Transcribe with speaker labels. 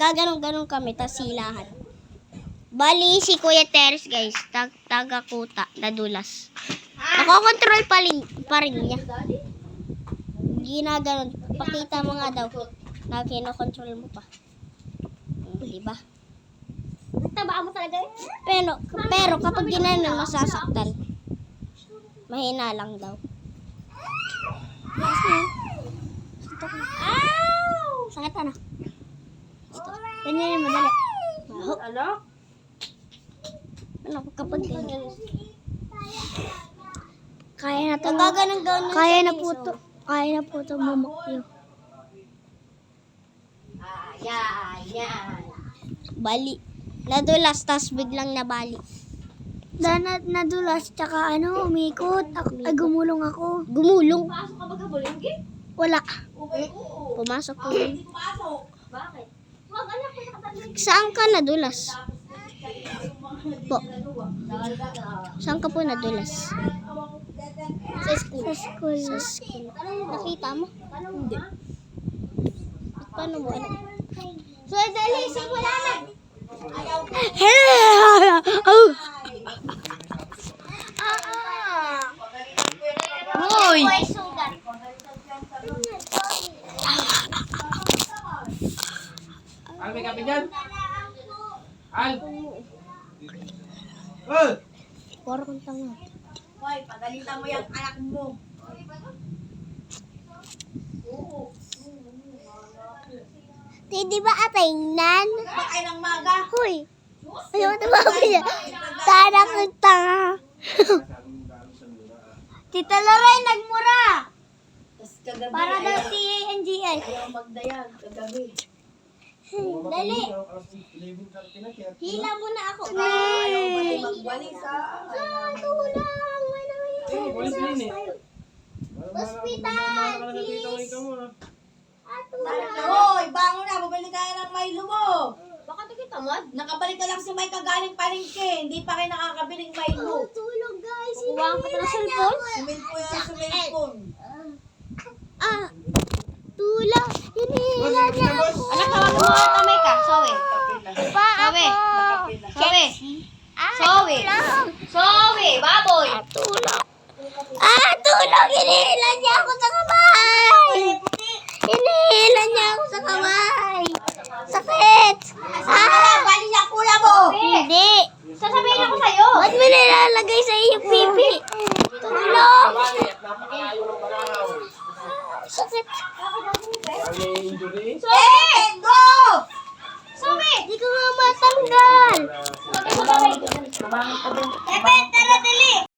Speaker 1: Nagaganon-ganon kami, tas silahan. Bali, si Kuya Teres, guys, taga-kuta, nadulas. Nakokontrol pa rin niya. Ginaganon. Pakita mo nga daw na kinokontrol mo pa. Diba?
Speaker 2: Tabaan mo talaga eh.
Speaker 1: Pero kapag ginanon, masasaktan. Mahina lang daw.
Speaker 2: Ow!
Speaker 1: Sakit ano? Ganyan yung madali.
Speaker 2: Ano?
Speaker 1: Ano kapag ganyan? Kaya na to. Kaya na po to mamakyo.
Speaker 2: Yan.
Speaker 1: Bali. Nadulas, tas biglang nabali. Nadulas, tsaka umikot. Gumulong ako. Gumulong?
Speaker 2: Pasok ka ba kabulinggi?
Speaker 1: Wala.
Speaker 2: Oo.
Speaker 1: Pumasok ko.
Speaker 2: Hindi pumasok. Bakit? Wag anak ko nakataglig.
Speaker 1: Saan ka nadulas? Po. Saan ka po nadulas?
Speaker 2: Sa school.
Speaker 1: Sa school. Nakita mo?
Speaker 2: Hindi.
Speaker 1: Paano mo?
Speaker 2: So, dali, simula na. Ayaw ko.
Speaker 1: Hoy!
Speaker 2: May sugat.
Speaker 3: Al, may kape dyan? Al! Oh!
Speaker 1: Parang kang tanga.
Speaker 2: Hoy, pagalitan mo yung anak mo.
Speaker 1: Di ba atingnan?
Speaker 2: Bakay ng maga.
Speaker 1: Hoy! Ayaw na ba niya? Tara kang tanga. Tita Lorraine, nagmura!
Speaker 2: Tapos kagabi.
Speaker 1: Para daw
Speaker 2: ayaw-
Speaker 1: si NGI.
Speaker 2: Ayaw magdayag. Kagabi.
Speaker 1: Dali. Hila mo na ako.
Speaker 2: Ayaw ba rin magwalis ha?
Speaker 1: Tulang!
Speaker 3: Eh, walis na yun eh.
Speaker 1: Hospital,
Speaker 3: please!
Speaker 2: Hoy, bangon na. Bumili ka ng Milo mo.
Speaker 4: Baka tigitamad.
Speaker 2: Nakabalik ka lang si Mike kagaling palengke. Hindi pa kayo nakakabiling Milo.
Speaker 1: Tulog guys.
Speaker 4: Kukuhaan ka ng cellphone.
Speaker 2: Sumilpo yan sa cellphone.
Speaker 1: Tulog. Hinihila niya ako.
Speaker 4: Anak, tawag mo ang kamay ka. Sowe.
Speaker 1: Pa
Speaker 4: Sowe.
Speaker 1: ako.
Speaker 4: Sowe. Sowe.
Speaker 1: Tulog.
Speaker 4: Sowe. Baboy.
Speaker 1: Tulog. Tulog. Hinihila niya ako sa kamay. Hinihila niya ako sa kamay. Sakit.
Speaker 2: Bali niya pula mo.
Speaker 1: Hindi.
Speaker 4: Sasabihin ako sa'yo.
Speaker 1: Ba't mo nilalagay sa iyo, pipi? Tulog. Sakit.
Speaker 3: Injury?
Speaker 2: Go!
Speaker 4: Sowe.
Speaker 1: Hindi ko nga matanggal.
Speaker 2: Epe, tara dali.